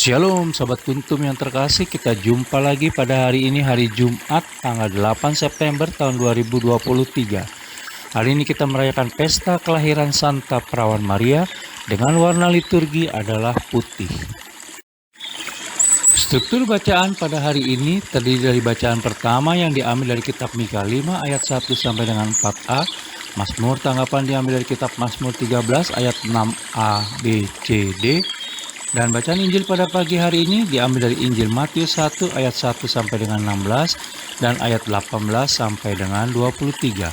Shalom Sobat Kuntum yang terkasih, kita jumpa lagi pada hari ini, hari Jumat tanggal 8 September tahun 2023. Hari ini kita merayakan pesta kelahiran Santa Perawan Maria dengan warna liturgi adalah putih. Struktur bacaan pada hari ini terdiri dari bacaan pertama yang diambil dari kitab Mika 5 ayat 1 sampai dengan 4a, Mazmur tanggapan diambil dari kitab Mazmur 13 ayat 6a, b, c, d, dan bacaan Injil pada pagi hari ini diambil dari Injil Matius 1 ayat 1 sampai dengan 16 dan ayat 18 sampai dengan 23.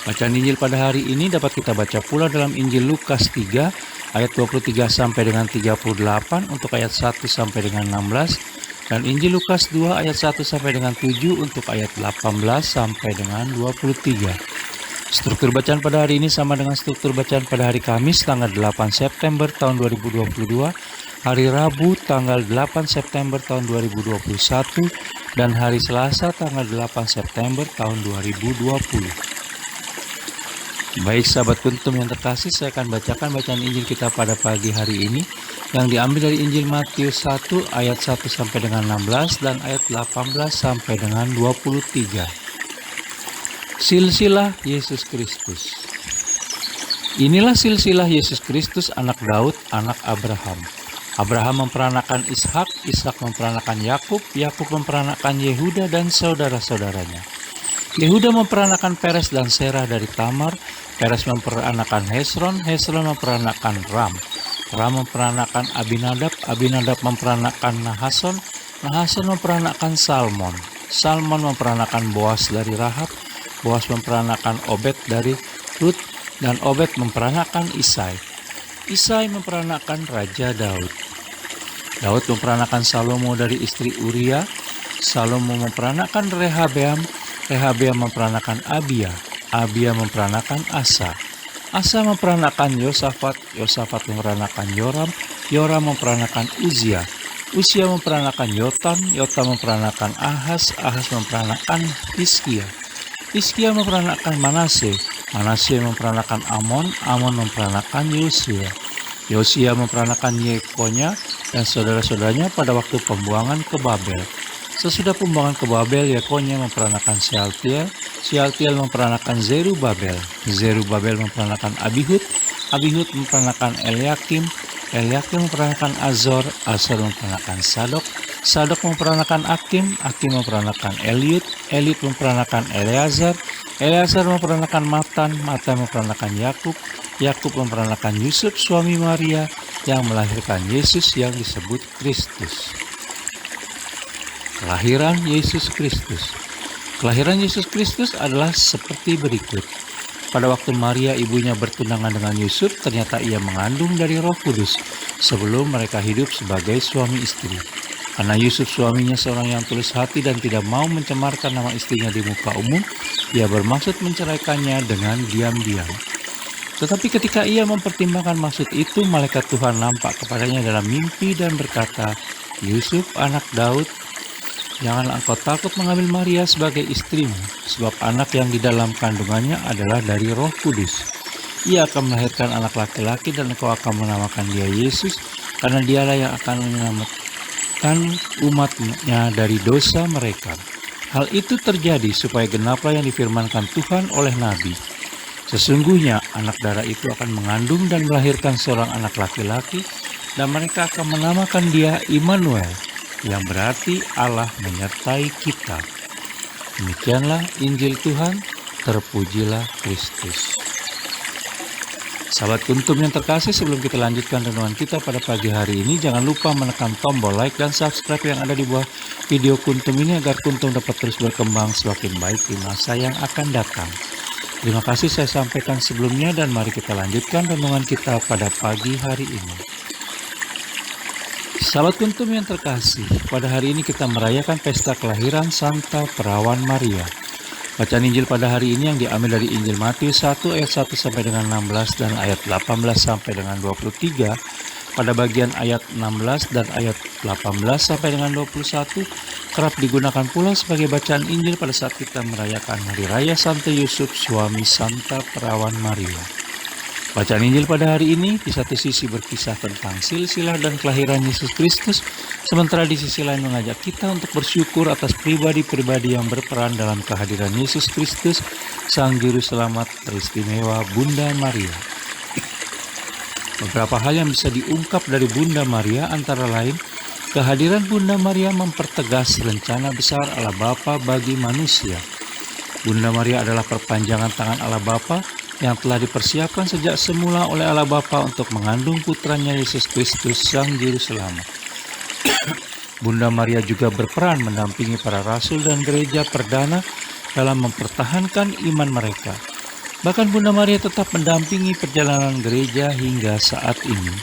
Bacaan Injil pada hari ini dapat kita baca pula dalam Injil Lukas 3 ayat 23 sampai dengan 38 untuk ayat 1 sampai dengan 16 dan Injil Lukas 2 ayat 1 sampai dengan 7 untuk ayat 18 sampai dengan 23. Struktur bacaan pada hari ini sama dengan struktur bacaan pada hari Kamis tanggal 8 September tahun 2022, hari Rabu tanggal 8 September tahun 2021, dan hari Selasa tanggal 8 September tahun 2020. Baik sahabat kuntum yang terkasih, saya akan bacakan bacaan Injil kita pada pagi hari ini yang diambil dari Injil Matius 1 ayat 1 sampai dengan 16 dan ayat 18 sampai dengan 23. Silsilah Yesus Kristus. Inilah silsilah Yesus Kristus, anak Daud, anak Abraham. Abraham memperanakan Ishak, Ishak memperanakan Yakub, Yakub memperanakan Yehuda dan saudara-saudaranya. Yehuda memperanakan Peres dan Serah dari Tamar, Peres memperanakan Hesron, Hesron memperanakan Ram, Ram memperanakan Abinadab, Abinadab memperanakan Nahason, Nahason memperanakan Salmon, Salmon memperanakan Boas dari Rahab, Boas memperanakan Obed dari Rut, dan Obed memperanakan Isai. Isai memperanakan Raja Daud. Daud memperanakan Salomo dari istri Uria. Salomo memperanakan Rehabeam. Rehabeam memperanakan Abia. Abia memperanakan Asa. Asa memperanakan Yosafat. Yosafat memperanakan Yoram. Yoram memperanakan Uzia. Uzia memperanakan Yotam. Yotam memperanakan Ahaz. Ahaz memperanakan Hizkia. Hizkia memperanakan Manase, Manase memperanakan Amon, Amon memperanakan Yosia. Yosia memperanakan Yekonya dan saudara-saudaranya pada waktu pembuangan ke Babel. Sesudah pembuangan ke Babel, Yekonya memperanakan Shealtiel, Shealtiel memperanakan Zerubabel, Zerubabel memperanakan Abihud, Abihud memperanakan Eliakim, Eliakim memperanakan Azor, Azor memperanakan Sadok, Sadok memperanakan Akim, Akim memperanakan Eliud, Eliud memperanakan Eleazar, Eleazar memperanakan Matan, Matan memperanakan Yakub, Yakub memperanakan Yusuf suami Maria yang melahirkan Yesus yang disebut Kristus. Kelahiran Yesus Kristus. Kelahiran Yesus Kristus adalah seperti berikut. Pada waktu Maria ibunya bertunangan dengan Yusuf, ternyata ia mengandung dari Roh Kudus sebelum mereka hidup sebagai suami istri. Karena Yusuf suaminya seorang yang tulus hati dan tidak mau mencemarkan nama istrinya di muka umum, ia bermaksud menceraikannya dengan diam-diam. Tetapi ketika ia mempertimbangkan maksud itu, malaikat Tuhan nampak kepadanya dalam mimpi dan berkata, "Yusuf, anak Daud, janganlah engkau takut mengambil Maria sebagai istrimu, sebab anak yang di dalam kandungannya adalah dari Roh Kudus. Ia akan melahirkan anak laki-laki dan engkau akan menamakan dia Yesus, karena dialah yang akan menyelamatkan umatnya dari dosa mereka." Hal itu terjadi supaya genaplah yang difirmankan Tuhan oleh Nabi. Sesungguhnya anak darah itu akan mengandung dan melahirkan seorang anak laki-laki, dan mereka akan menamakan dia Immanuel, yang berarti Allah menyertai kita. Demikianlah Injil Tuhan, terpujilah Kristus. Sahabat kuntum yang terkasih, sebelum kita lanjutkan renungan kita pada pagi hari ini, jangan lupa menekan tombol like dan subscribe yang ada di bawah video kuntum ini agar kuntum dapat terus berkembang semakin baik di masa yang akan datang. Terima kasih saya sampaikan sebelumnya dan mari kita lanjutkan renungan kita pada pagi hari ini. Sahabat kuntum yang terkasih, pada hari ini kita merayakan pesta kelahiran Santa Perawan Maria. Bacaan Injil pada hari ini yang diambil dari Injil Matius 1 ayat 1 sampai dengan 16 dan ayat 18 sampai dengan 23. Pada bagian ayat 16 dan ayat 18 sampai dengan 21 kerap digunakan pula sebagai bacaan Injil pada saat kita merayakan Hari Raya Santo Yusuf, suami Santa Perawan Maria. Bacaan Injil pada hari ini di satu sisi berkisah tentang silsilah dan kelahiran Yesus Kristus, sementara di sisi lain mengajak kita untuk bersyukur atas pribadi-pribadi yang berperan dalam kehadiran Yesus Kristus, Sang Juru Selamat teristimewa Bunda Maria. Beberapa hal yang bisa diungkap dari Bunda Maria antara lain, kehadiran Bunda Maria mempertegas rencana besar Allah Bapa bagi manusia. Bunda Maria adalah perpanjangan tangan Allah Bapa yang telah dipersiapkan sejak semula oleh Allah Bapa untuk mengandung putranya Yesus Kristus, Sang Juru Selamat. Bunda Maria juga berperan mendampingi para rasul dan gereja perdana dalam mempertahankan iman mereka. Bahkan Bunda Maria tetap mendampingi perjalanan gereja hingga saat ini.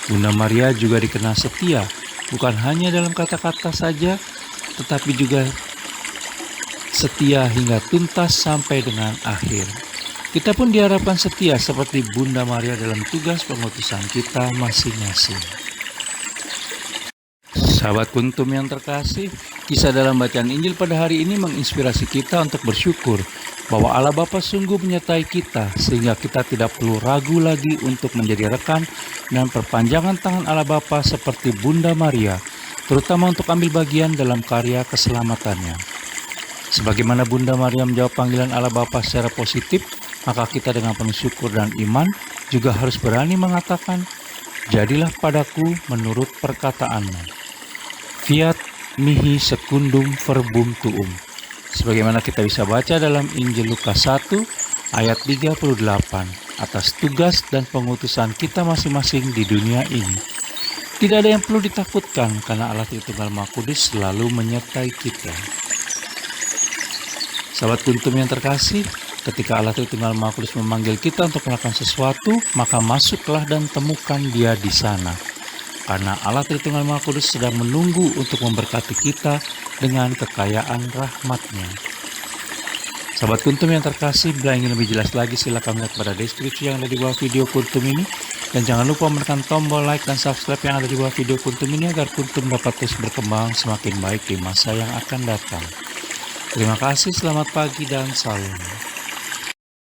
Bunda Maria juga dikenal setia, bukan hanya dalam kata-kata saja, tetapi juga setia hingga tuntas sampai dengan akhir. Kita pun diharapkan setia seperti Bunda Maria dalam tugas pengutusan kita masing-masing. Sahabat Kuntum yang terkasih, kisah dalam bacaan Injil pada hari ini menginspirasi kita untuk bersyukur bahwa Allah Bapa sungguh menyertai kita sehingga kita tidak perlu ragu lagi untuk menjadi rekan dan perpanjangan tangan Allah Bapa seperti Bunda Maria, terutama untuk ambil bagian dalam karya keselamatannya. Sebagaimana Bunda Maria menjawab panggilan Allah Bapa secara positif, maka kita dengan penuh syukur dan iman juga harus berani mengatakan, "Jadilah padaku menurut perkataanmu. Fiat mihi secundum verbum tuum." Sebagaimana kita bisa baca dalam Injil Lukas 1 ayat 38 atas tugas dan pengutusan kita masing-masing di dunia ini. Tidak ada yang perlu ditakutkan karena Allah Tritunggal Maha Kudus selalu menyertai kita. Sahabat Kuntum yang terkasih, ketika Allah Tritunggal Maha Kudus memanggil kita untuk melakukan sesuatu, maka masuklah dan temukan Dia di sana. Karena Allah Tritunggal Maha Kudus sedang menunggu untuk memberkati kita dengan kekayaan rahmat-Nya. Sahabat Kuntum yang terkasih, bila ingin lebih jelas lagi silakan lihat pada deskripsi yang ada di bawah video Kuntum ini. Dan jangan lupa menekan tombol like dan subscribe yang ada di bawah video Kuntum ini agar Kuntum dapat terus berkembang semakin baik di masa yang akan datang. Terima kasih, selamat pagi dan salam.